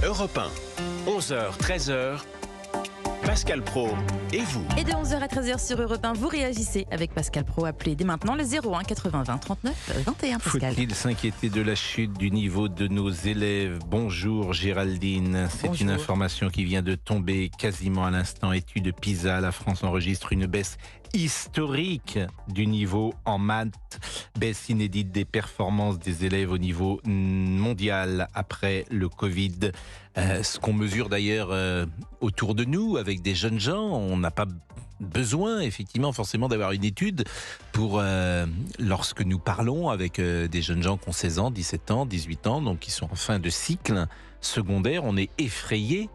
Europe 1, 11h, 13h, Pascal Praud et vous. Et de 11h à 13h sur Europe 1, vous réagissez avec Pascal Praud. Appelez dès maintenant le 01 80 20 39 21. Pascal. Faut-il s'inquiéter de la chute du niveau de nos élèves? Bonjour Géraldine, c'est Bonjour. une information qui vient de tomber quasiment à l'instant. Étude PISA, la France enregistre une baisse historique du niveau en maths, baisse inédite des performances des élèves au niveau mondial après le Covid. Ce qu'on mesure d'ailleurs autour de nous avec des jeunes gens, on n'a pas besoin effectivement forcément d'avoir une étude pour lorsque nous parlons avec des jeunes gens qui ont 16 ans, 17 ans, 18 ans, donc qui sont en fin de cycle secondaire, on est effrayé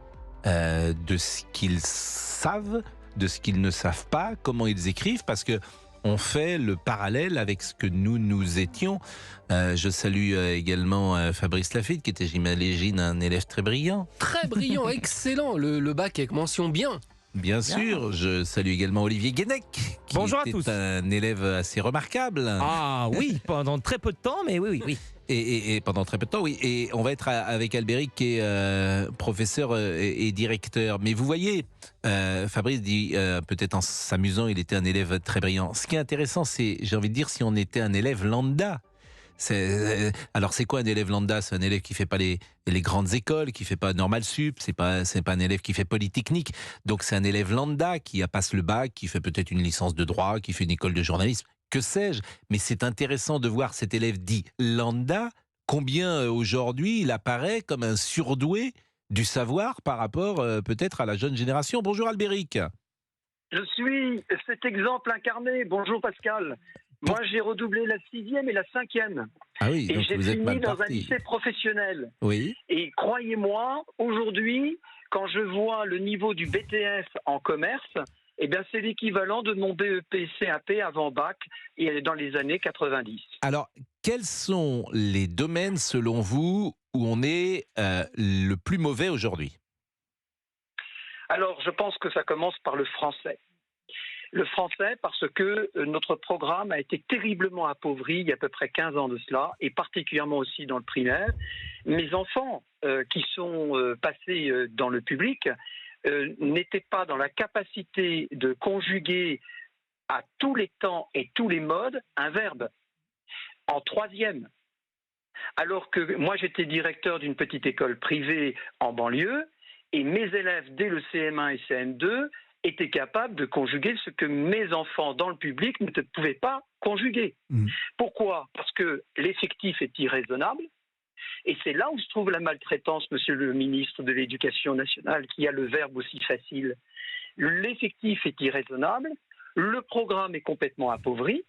de ce qu'ils savent, de ce qu'ils ne savent pas, comment ils écrivent, parce que on fait le parallèle avec ce que nous étions. Je salue également Fabrice Lafitte, qui était, j'imagine, un élève très brillant. Très brillant, excellent, le bac avec mention bien. Bien sûr, je salue également Olivier Guénec, qui Bonjour à était tous. un élève assez remarquable. Ah oui, pendant très peu de temps, mais oui. Et pendant très peu de temps, oui. Et on va être avec Albéric, qui est professeur et directeur. Mais vous voyez, Fabrice dit, peut-être en s'amusant, il était un élève très brillant. Ce qui est intéressant, c'est, j'ai envie de dire, si on était un élève lambda. Alors c'est quoi un élève lambda? C'est un élève qui fait pas les grandes écoles, qui fait pas normal sup, c'est pas un élève qui fait polytechnique. Donc c'est un élève lambda qui passe le bac, qui fait peut-être une licence de droit, qui fait une école de journalisme, que sais-je. Mais c'est intéressant de voir cet élève dit lambda, combien aujourd'hui il apparaît comme un surdoué du savoir par rapport peut-être à la jeune génération. Bonjour Albéric. Je suis cet exemple incarné. Bonjour Pascal. Moi, j'ai redoublé la 6e et la 5e. Ah oui, Et donc j'ai vous êtes fini mal dans un parti. lycée professionnel. Oui. Et croyez-moi, aujourd'hui, quand je vois le niveau du BTS en commerce, eh bien, c'est l'équivalent de mon BEP CAP avant bac et dans les années 90. Alors, quels sont les domaines, selon vous, où on est le plus mauvais aujourd'hui? Alors, je pense que ça commence par le français. Le français, parce que notre programme a été terriblement appauvri il y a à peu près 15 ans de cela, et particulièrement aussi dans le primaire. Mes enfants qui sont passés dans le public n'étaient pas dans la capacité de conjuguer à tous les temps et tous les modes un verbe en 3e. Alors que moi, j'étais directeur d'une petite école privée en banlieue, et mes élèves, dès le CM1 et CM2, étaient capables de conjuguer ce que mes enfants dans le public ne pouvaient pas conjuguer. Pourquoi? Parce que l'effectif est irraisonnable, et c'est là où se trouve la maltraitance, monsieur le ministre de l'Éducation nationale, qui a le verbe aussi facile. L'effectif est irraisonnable, le programme est complètement appauvri,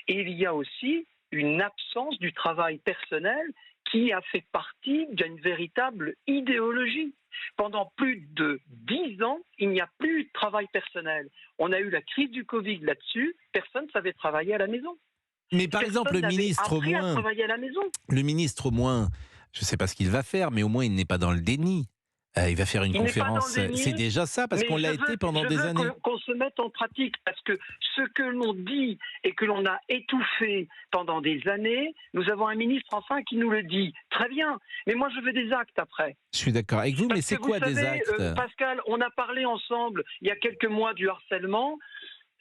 et il y a aussi une absence du travail personnel qui a fait partie d'une véritable idéologie. Pendant plus de 10 ans, il n'y a plus de travail personnel. On a eu la crise du Covid là-dessus, personne ne savait travailler à la maison. Mais par exemple, le ministre au moins, travailler à la maison. je ne sais pas ce qu'il va faire, mais au moins il n'est pas dans le déni. Il va faire une Il n'est pas conférence. dans le déni, C'est déjà ça, parce mais qu'on l'a je veux- été pendant je des veux années. qu'on se mette en pratique, parce que ce que l'on dit et que l'on a étouffé pendant des années, nous avons un ministre enfin qui nous le dit. Très bien, mais moi je veux des actes après. Je suis d'accord avec vous, mais Parce c'est que quoi vous des savez, actes? Pascal, on a parlé ensemble il y a quelques mois du harcèlement.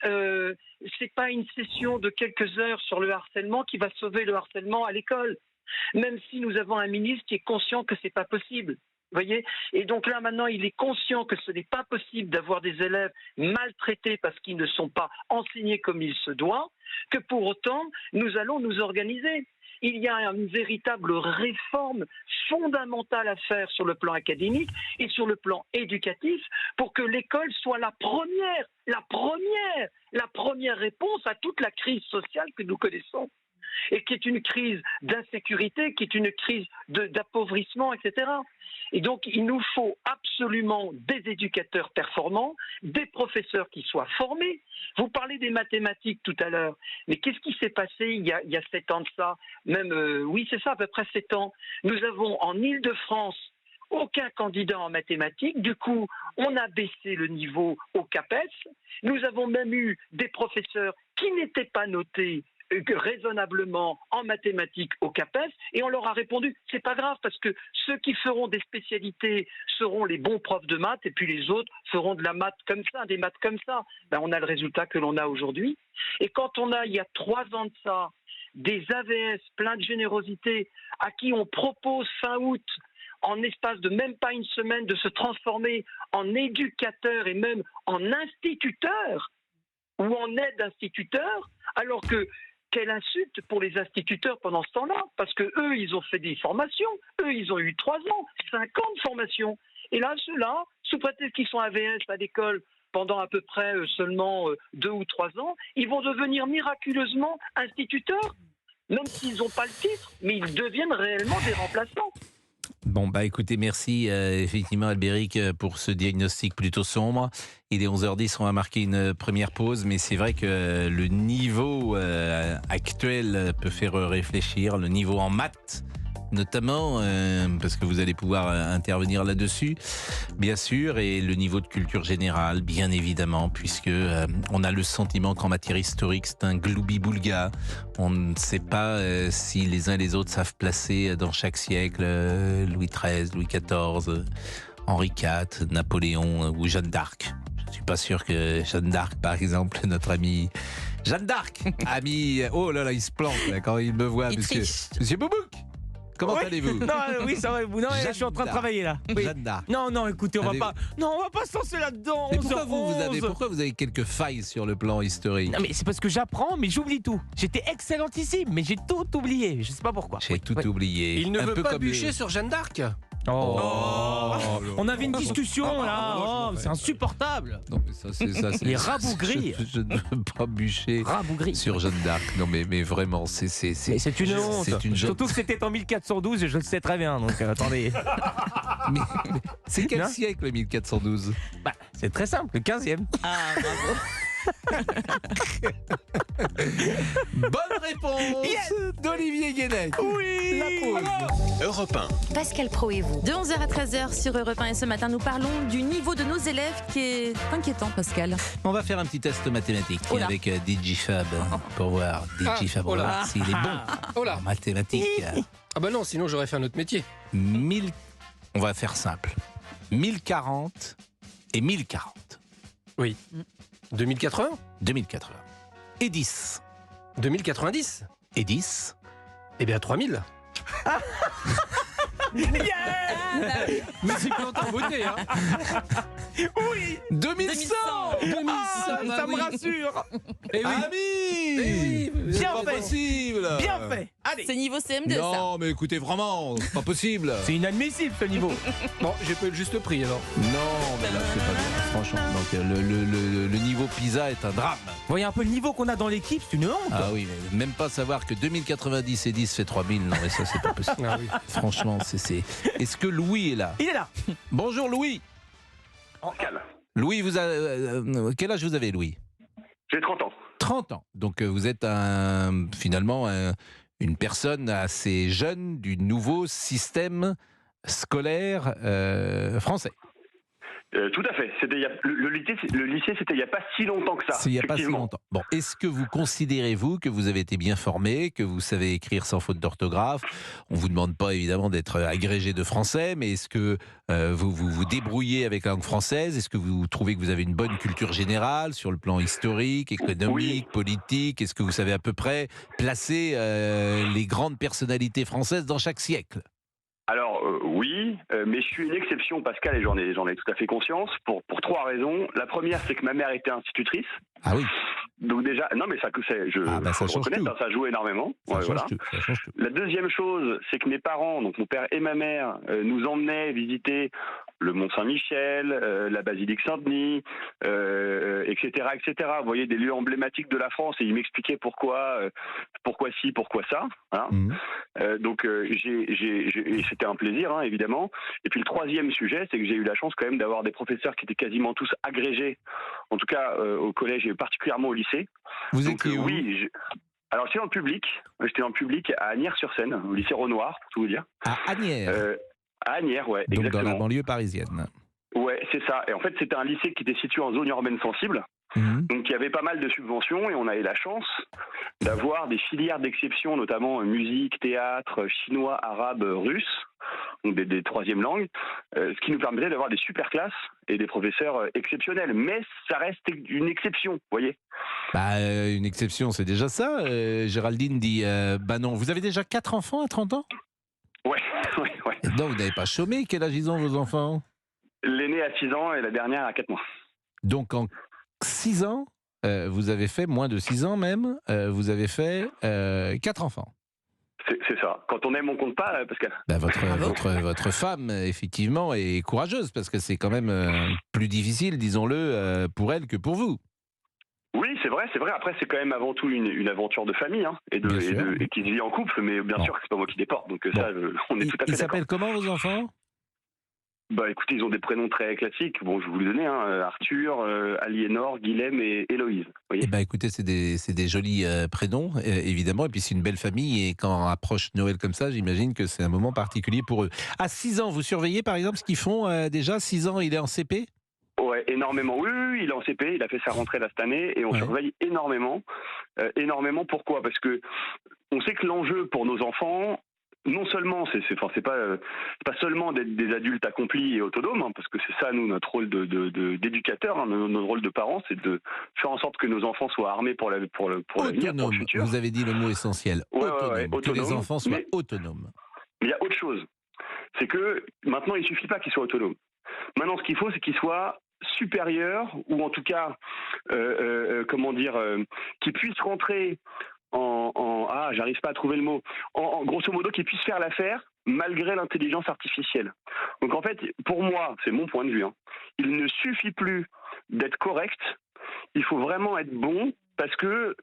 C'est pas une session de quelques heures sur le harcèlement qui va sauver le harcèlement à l'école. Même si nous avons un ministre qui est conscient que c'est pas possible. Vous voyez? Et donc là, maintenant, il est conscient que ce n'est pas possible d'avoir des élèves maltraités parce qu'ils ne sont pas enseignés comme il se doit, que pour autant, nous allons nous organiser. Il y a une véritable réforme fondamentale à faire sur le plan académique et sur le plan éducatif pour que l'école soit la première réponse à toute la crise sociale que nous connaissons. Et qui est une crise d'insécurité, qui est une crise d'appauvrissement, etc. Et donc, il nous faut absolument des éducateurs performants, des professeurs qui soient formés. Vous parlez des mathématiques tout à l'heure, mais qu'est-ce qui s'est passé il y a 7 ans de ça? Oui, c'est ça, à peu près 7 ans. Nous avons en Île-de-France aucun candidat en mathématiques. Du coup, on a baissé le niveau au CAPES. Nous avons même eu des professeurs qui n'étaient pas notés raisonnablement en mathématiques au CAPES, et on leur a répondu c'est pas grave parce que ceux qui feront des spécialités seront les bons profs de maths et puis les autres feront de la maths comme ça, des maths comme ça. Ben, on a le résultat que l'on a aujourd'hui. Et quand on a, il y a 3 ans de ça, des AVS pleins de générosité à qui on propose fin août, en espace de même pas une semaine, de se transformer en éducateur et même en instituteur ou en aide-instituteur, alors que quelle insulte pour les instituteurs pendant ce temps-là, parce que eux, ils ont fait des formations, eux, ils ont eu 3 ans, 5 ans de formation. Et là, ceux-là, sous prétexte qu'ils sont AVS à l'école pendant à peu près seulement 2 ou 3 ans, ils vont devenir miraculeusement instituteurs, même s'ils n'ont pas le titre, mais ils deviennent réellement des remplaçants. Bon, bah écoutez, merci effectivement Albéric pour ce diagnostic plutôt sombre. Il est 11h10, on va marquer une première pause, mais c'est vrai que le niveau actuel peut faire réfléchir, le niveau en maths notamment, parce que vous allez pouvoir intervenir là-dessus, bien sûr, et le niveau de culture générale, bien évidemment, puisque on a le sentiment qu'en matière historique, c'est un gloubi-boulga. On ne sait pas si les uns et les autres savent placer dans chaque siècle Louis XIII, Louis XIV, Henri IV, Napoléon ou Jeanne d'Arc. Je ne suis pas sûr que Jeanne d'Arc, par exemple, notre amie Jeanne d'Arc, amie... Oh là là, il se plante là, quand il me voit, monsieur Boubouk. Comment allez-vous? Non, oui, ça va. Non, là, je suis en train de travailler là. Oui. Jeanne d'Arc. Non, écoutez, on va pas se lancer là-dedans. Mais pourquoi vous avez quelques failles sur le plan historique? Non, mais c'est parce que j'apprends, mais j'oublie tout. J'étais excellentissime, mais j'ai tout oublié. Je sais pas pourquoi. J'ai tout oublié. Il ne Un veut peu pas comme bûcher sur Jeanne d'Arc. On avait une discussion là. C'est insupportable. Non, mais ça, c'est Les rabougris. Je ne veux pas bûcher sur Jeanne d'Arc. Non, mais vraiment, c'est une honte. C'est une Surtout que c'était en 1412 et je le sais très bien. Donc attendez. mais c'est quel siècle 1412? Bah, c'est très simple, le 15e. Ah, bravo. Bonne réponse d'Olivier Guénec. Oui. La pause. Europe 1. Pascal Pro et vous. De 11h à 13h sur Europe 1 et ce matin, nous parlons du niveau de nos élèves qui est inquiétant, Pascal. On va faire un petit test mathématique Oh là. avec DigiFab pour voir s'il est bon en mathématiques. Ah bah non, sinon j'aurais fait un autre métier. On va faire simple. 1040 et 1040. Oui. 2080 2080. Et 10. 2090 Et 10. Eh bien 3000. Mais c'est pas en beauté, hein. Oui. 2100. 2100, Ça me rassure. Eh oui. Ami, c'est Bien pas fait. possible. Bien fait. Allez. C'est niveau CM2, ça. Non, mais écoutez, vraiment, c'est pas possible. C'est inadmissible ce niveau. Bon, j'ai pas eu le juste prix alors. Non, mais là, c'est pas bien, franchement. Donc, le niveau PISA est un drame. Vous voyez un peu le niveau qu'on a dans l'équipe, c'est une honte. Ah oui, mais même pas savoir que 2090 et 10 fait 3000, non, mais ça, c'est pas possible. Ah oui. Franchement, c'est... Est-ce que Louis est là? Il est là. Bonjour, Louis. Louis, quel âge vous avez, Louis? J'ai 30 ans. 30 ans. Donc, vous êtes finalement une personne assez jeune du nouveau système scolaire français. Tout à fait. Le lycée, c'était il n'y a pas si longtemps que ça. C'est il n'y a pas si effectivement. longtemps. Bon, est-ce que vous considérez, vous, que vous avez été bien formé, que vous savez écrire sans faute d'orthographe? On ne vous demande pas, évidemment, d'être agrégé de français, mais est-ce que vous vous débrouillez avec la langue française? Est-ce que vous trouvez que vous avez une bonne culture générale sur le plan historique, économique, politique? Est-ce que vous savez à peu près placer les grandes personnalités françaises dans chaque siècle? Alors oui, mais je suis une exception, Pascal, et j'en ai tout à fait conscience, pour 3 raisons. La première, c'est que ma mère était institutrice. Ah oui. Donc déjà, non mais ça faut ça le change reconnaître, tout. hein, ça joue énormément. Ça Ouais, change voilà. tout, ça change tout. La deuxième chose, c'est que mes parents, donc mon père et ma mère, nous emmenaient visiter le Mont Saint-Michel, la basilique Saint-Denis, etc., etc. Vous voyez, des lieux emblématiques de la France, et ils m'expliquaient pourquoi ci, pourquoi ça. Hein. Donc et c'était un plaisir, hein, évidemment. Et puis le troisième sujet, c'est que j'ai eu la chance quand même d'avoir des professeurs qui étaient quasiment tous agrégés, en tout cas au collège et particulièrement au lycée. Vous Donc étiez où? oui. Alors j'étais dans le public. J'étais dans le public à Agnières-sur-Seine, au lycée Renoir, pour tout vous dire. À Agnières. À Agnières, ouais, Donc exactement. dans la banlieue parisienne. Ouais, c'est ça. Et en fait, c'était un lycée qui était situé en zone urbaine sensible. Donc il y avait pas mal de subventions et on a eu la chance d'avoir des filières d'exception, notamment musique, théâtre, chinois, arabe, russe, donc des troisième langues, ce qui nous permettait d'avoir des super classes et des professeurs exceptionnels. Mais ça reste une exception, vous voyez. Une exception, c'est déjà ça. Géraldine dit, non, vous avez déjà 4 enfants à 30 ans? Ouais. Non, vous n'avez pas chômé. Quel âge ils ont, vos enfants? L'aîné à 6 ans et la dernière à 4 mois. Donc en 6 ans, vous avez fait, moins de 6 ans même, vous avez fait 4 enfants. C'est ça. Quand on aime, on compte pas, Pascal. Votre femme, effectivement, est courageuse, parce que c'est quand même plus difficile, disons-le, pour elle que pour vous. Oui, c'est vrai. Après, c'est quand même avant tout une aventure de famille, et qui se vit en couple, mais bien sûr que c'est pas moi qui les porte, donc ça, on est tout à fait d'accord. Ils s'appellent comment, vos enfants? Écoutez, ils ont des prénoms très classiques. Bon, je vais vous les donner, Arthur, Aliénor, Guilhem et Héloïse. Écoutez, c'est des jolis prénoms, évidemment, et puis c'est une belle famille, et quand on approche Noël comme ça, j'imagine que c'est un moment particulier pour eux. À 6 ans, vous surveillez par exemple ce qu'ils font déjà? 6 ans, il est en CP? Ouais, énormément. Oui, il est en CP, il a fait sa rentrée là cette année, et on surveille énormément. Pourquoi? Parce que on sait que l'enjeu pour nos enfants, non seulement, c'est pas seulement d'être des adultes accomplis et autonomes, parce que c'est ça, nous, notre rôle d'éducateur, notre rôle de parents, c'est de faire en sorte que nos enfants soient armés pour l'avenir, pour le futur. Vous avez dit le mot essentiel, autonome. Que les enfants soient autonomes. Mais il y a autre chose, c'est que maintenant, il suffit pas qu'ils soient autonomes. Maintenant, ce qu'il faut, c'est qu'ils soient supérieurs, ou en tout cas, qu'ils puissent rentrer j'arrive pas à trouver le mot. Grosso modo, qu'ils puissent faire l'affaire malgré l'intelligence artificielle. Donc en fait, pour moi, c'est mon point de vue, il ne suffit plus d'être correct, il faut vraiment être bon, parce que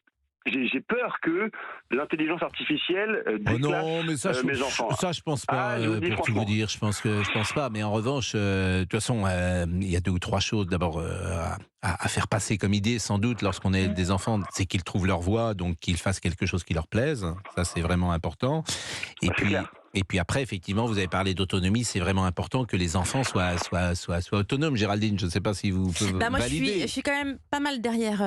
j'ai peur que l'intelligence artificielle déclasse mes enfants. Ça, je pense pas. Pour tout vous dire, je pense pas. Mais en revanche, de toute façon, il y a 2 ou 3 choses d'abord à faire passer comme idée, sans doute, lorsqu'on est des enfants, c'est qu'ils trouvent leur voie, donc qu'ils fassent quelque chose qui leur plaise. Ça, c'est vraiment important. Et puis après, effectivement, vous avez parlé d'autonomie. C'est vraiment important que les enfants soient autonomes. Géraldine, je ne sais pas si vous pouvez moi, valider. Je suis quand même pas mal derrière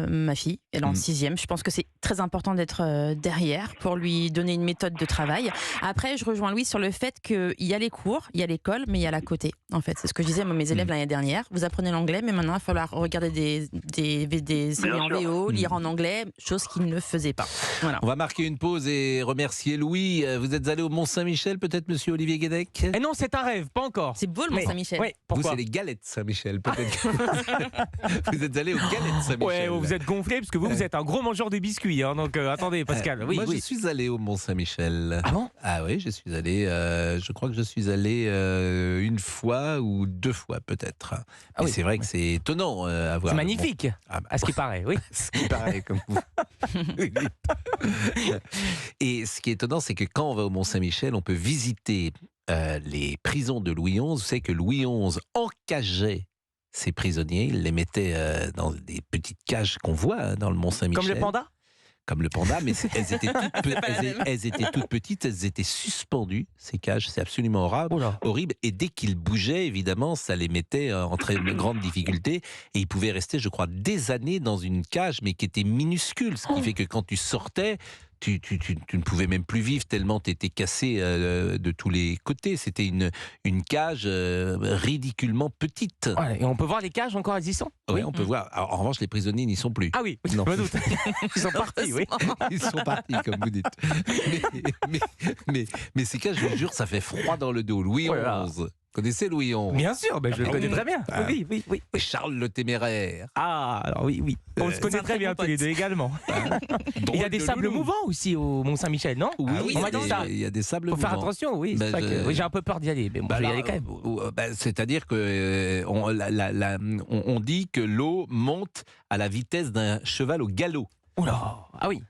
ma fille. Elle est en 6e. Je pense que c'est très important d'être derrière pour lui donner une méthode de travail. Après, je rejoins Louis sur le fait qu'il y a les cours, il y a l'école, mais il y a l'à côté. En fait, c'est ce que je disais à mes élèves l'année dernière. Vous apprenez l'anglais, mais maintenant, il va falloir regarder des séries en VO, lire en anglais, chose qu'ils ne faisaient pas. Voilà. On va marquer une pause et remercier Louis. Vous êtes allé au Mont-Saint-Michel, peut-être, monsieur Olivier Guédec? Non, c'est un rêve, pas encore. C'est beau le Mont-Saint-Michel. Oui, pourquoi? Vous, c'est les galettes Saint-Michel, peut-être. Vous êtes allé aux galettes Saint-Michel. Ouais, vous êtes gonflé, parce que vous êtes un gros mangeur de biscuits. Donc attendez, Pascal. Moi, je suis allé au Mont-Saint-Michel. Ah bon? Ah oui, je suis allé. Je crois que je suis allé 1 fois ou 2 fois, peut-être. Mais c'est vrai que c'est étonnant à voir. C'est magnifique, à ce qui paraît, oui. Ce qui paraît, comme vous. Et ce qui est étonnant, c'est que quand on va au Mont-Saint-Michel, on peut visiter les prisons de Louis XI. Vous savez que Louis XI encageait ses prisonniers. Il les mettait dans des petites cages qu'on voit dans le Mont-Saint-Michel. Comme le panda? Comme le panda, mais elles étaient toutes petites, elles étaient suspendues, ces cages, c'est absolument horrible, et dès qu'ils bougeaient, évidemment, ça les mettait en très grande difficulté, et ils pouvaient rester, je crois, des années dans une cage, mais qui était minuscule, ce qui fait que quand tu sortais, tu ne pouvais même plus vivre tellement tu étais cassé de tous les côtés. C'était une cage ridiculement petite. Ouais, et on peut voir les cages encore existantes? Oui, on peut voir. Alors, en revanche, les prisonniers n'y sont plus. Ah oui, non. je me doute. Ils sont partis, oui. Ils sont partis, comme vous dites. Mais ces cages, je vous jure, ça fait froid dans le dos. Louis XI. Connaissez Louis XI? Bien sûr, je le connais très bien. Oui. Et Charles le Téméraire. Ah, alors oui. On se connaît très bien tous les deux également. Il y a des sables mouvants aussi au Mont-Saint-Michel, non? Oui, on m'a dit ça. Il y a des sables mouvants. Faut faire attention, oui. Oui, j'ai un peu peur d'y aller, mais bon, je vais y aller quand même. C'est-à-dire que on dit que l'eau monte à la vitesse d'un cheval au galop. Oula, ah oui.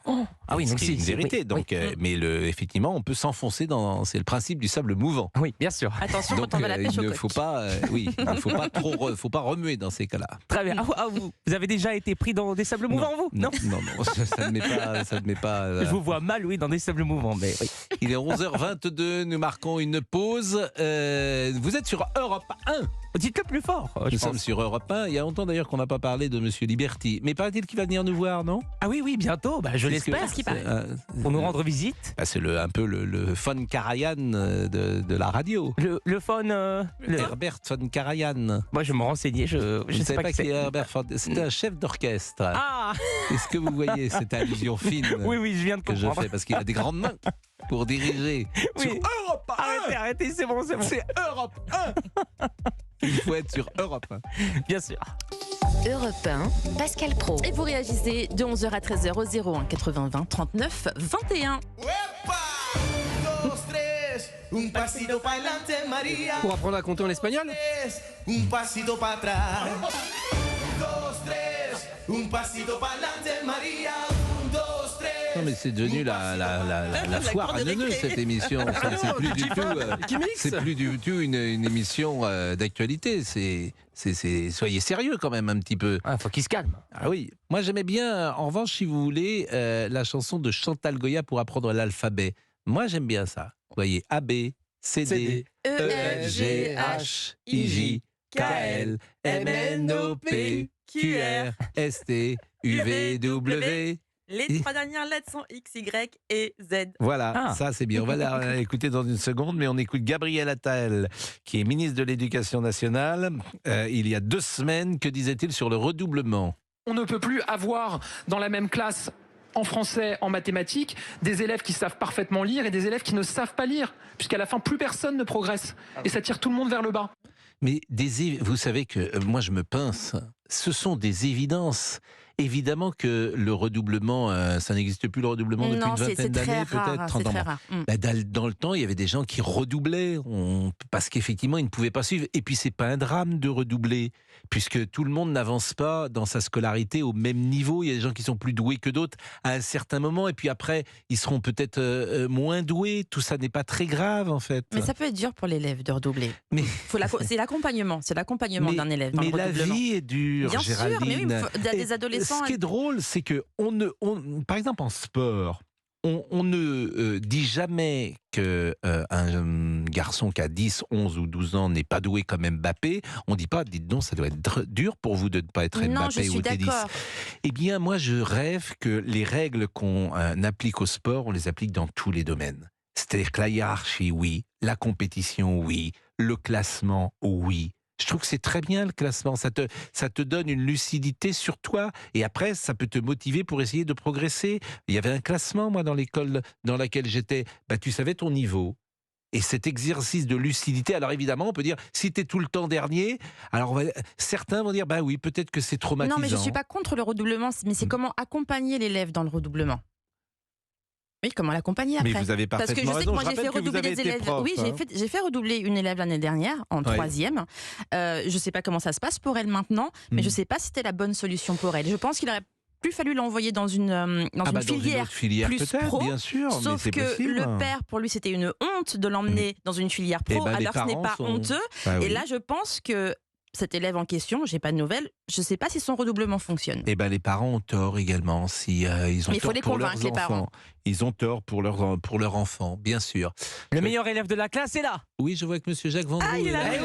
Ah oui, donc c'est une vérité. oui, Donc, oui. mais effectivement, on peut s'enfoncer dans. C'est le principe du sable mouvant. Oui, bien sûr. Attention Donc, quand on va à la pêche il au ne coq. faut pas, il ne faut pas remuer dans ces cas-là. Très bien. Vous avez déjà été pris dans des sables mouvants, vous? Non, ça ne met pas. Je vous vois mal, oui, dans des sables mouvants, mais oui. Il est 11h22, nous marquons une pause. Vous êtes sur Europe 1. Dites-le plus fort, je Nous pense. sommes sur Europe 1. Il y a longtemps d'ailleurs qu'on n'a pas parlé de Monsieur Liberty. Mais paraît-il qu'il va venir nous voir, non? Ah oui, bientôt, je l'espère. Pour nous rendre visite. C'est un peu le Von Karajan de la radio. Le phone. Herbert Von Karajan. Moi, je me renseignais, je Je ne sais pas qui qui est c'est. Herbert Von. C'est un chef d'orchestre. Ah Est-ce que vous voyez cette allusion fine oui, je viens de que je comprendre. fais? Parce qu'il a des grandes mains pour diriger. Oui. Sur Europe 1. Arrêtez, c'est bon. C'est Europe 1. Il faut être sur Europe 1. Bien sûr. Europe 1, Pascal Pro. Et vous réagissez de 11h à 13h au 01 80 20 39 21. Un pasito pa'lante, María. Pour apprendre à compter en espagnol? Un pasito para atrás. Dos, tres. Un pasito pa'lante, María. Un, dos, tres. Non mais c'est devenu la foire à neuneux cette émission. C'est plus du tout. Qui mixe? C'est plus du tout une émission d'actualité. Soyez sérieux quand même un petit peu. Ah, faut qu'il se calme. Ah oui. Moi j'aimais bien. En revanche, si vous voulez, la chanson de Chantal Goya pour apprendre l'alphabet. Moi j'aime bien ça. Vous voyez, A B C D E F G H I J K L M N O P Q R S T U V W. Les 3 dernières lettres sont X, Y et Z. Voilà, Ah. ça c'est bien. On va la écouter dans une seconde, mais on écoute Gabriel Attal, qui est ministre de l'Éducation nationale. Il y a 2 semaines, que disait-il sur le redoublement? On ne peut plus avoir dans la même classe, en français, en mathématiques, des élèves qui savent parfaitement lire et des élèves qui ne savent pas lire, puisqu'à la fin, plus personne ne progresse. Et ça tire tout le monde vers le bas. Mais vous savez que moi je me pince, ce sont des évidences. Évidemment que le redoublement, ça n'existe plus le redoublement depuis une vingtaine d'années, peut-être 30 ans. Très rare. Bah, dans le temps, il y avait des gens qui redoublaient parce qu'effectivement, ils ne pouvaient pas suivre. Et puis, c'est pas un drame de redoubler, puisque tout le monde n'avance pas dans sa scolarité au même niveau. Il y a des gens qui sont plus doués que d'autres à un certain moment, et puis après, ils seront peut-être moins doués. Tout ça n'est pas très grave, en fait. Mais ça peut être dur pour l'élève de redoubler. Mais c'est l'accompagnement d'un élève dans mais le la redoublement. vie est dure, Bien sûr, Géraldine. mais oui, il y a des adolescents. Ce qui est drôle, c'est que par exemple en sport, on ne dit jamais qu'un garçon qui a 10, 11 ou 12 ans n'est pas doué comme Mbappé. On ne dit pas, dites donc, ça doit être dur pour vous de ne pas être Non, je Mbappé suis ou tennis. d'accord. Eh bien, moi, je rêve que les règles qu'on applique au sport, on les applique dans tous les domaines. C'est-à-dire que la hiérarchie, oui. La compétition, oui. Le classement, oui. Je trouve que c'est très bien le classement, ça te donne une lucidité sur toi et après ça peut te motiver pour essayer de progresser. Il y avait un classement moi dans l'école dans laquelle j'étais, tu savais ton niveau. Et cet exercice de lucidité, alors évidemment on peut dire si tu es tout le temps dernier, alors certains vont dire oui peut-être que c'est traumatisant. Non mais je ne suis pas contre le redoublement, mais c'est comment accompagner l'élève dans le redoublement. Oui, comment l'accompagner après. Mais vous avez Parce que je parfaitement sais que raison. moi Je j'ai fait rappelle que vous redoubler avez des été élèves. prof, Oui, hein. j'ai fait redoubler une élève l'année dernière en 3e. Je ne sais pas comment ça se passe pour elle maintenant, mais je ne sais pas si c'était la bonne solution pour elle. Je pense qu'il aurait plus fallu l'envoyer dans une filière plus peut-être, pro, bien sûr, mais sauf c'est que possible. le père, pour lui, c'était une honte de l'emmener dans une filière pro, les alors ce n'est parents pas honteux. Oui. Et là, je pense que cet élève en question, j'ai pas de nouvelles, je ne sais pas si son redoublement fonctionne. Eh ben les parents ont tort également. Si ils ont Mais il faut tort les pour leurs convaincre, les enfants, parents. ils ont tort pour leurs enfants, bien sûr. Le meilleur élève de la classe est là. Oui, je vois que Monsieur Jacques Vendroux il est là. là. Eh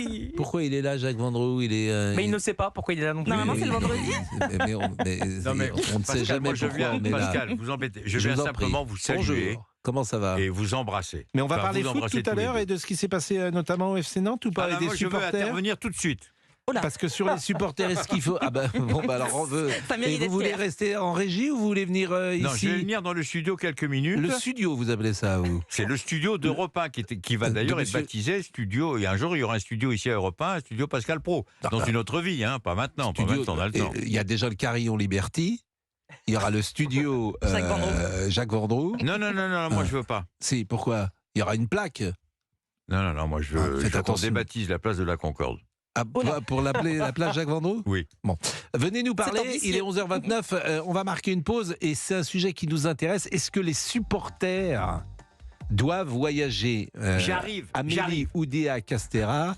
oui. Pourquoi il est là, Jacques Vendroux? Mais il ne sait pas pourquoi il est là non plus. Normalement, c'est le vendredi. Mais on ne sait jamais moi, je pourquoi viens, on est là. Pascal, vous embêtez. Je viens vous en simplement prie. vous saluer Bonjour. Comment ça va? et vous embrasser. Mais on va Enfin, parler vous foot embrasser tout à tous les l'heure deux. et de ce qui s'est passé notamment au FC Nantes ou pas, et des moi, je veux supporters. intervenir tout de suite. Parce que sur les supporters, est-ce qu'il faut... alors on veut... Ça mérite Et d'être vous voulez clair. rester en régie ou vous voulez venir Non, je ici? vais venir dans le studio quelques minutes. Le studio, vous appelez ça, vous? C'est le studio d'Europe 1 qui va d'ailleurs de être monsieur- baptisé studio. Et un jour, il y aura un studio ici à Europe 1, un studio Pascal Pro. Dans une autre vie, hein, pas maintenant. Pas maintenant, on a le temps. Il y a déjà le Carillon Liberty. Il y aura le studio Jacques Vendroux. Non, moi, je veux pas. Si, pourquoi? Il y aura une plaque. Non, moi, je veux faites qu'on attention. débaptise la place de la Concorde. Ah, pour l'appeler la plage Jacques Vendroux? Oui. Bon. Venez nous parler, ambitieux. il est 11h29, on va marquer une pause et c'est un sujet qui nous intéresse. Est-ce que les supporters doivent voyager? Amélie Oudéa Castéra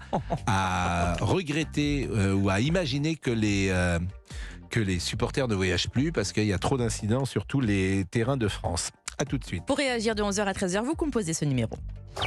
a regretté ou a imaginé que les supporters ne voyagent plus parce qu'il y a trop d'incidents sur tous les terrains de France. A tout de suite. Pour réagir de 11h à 13h, vous composez ce numéro.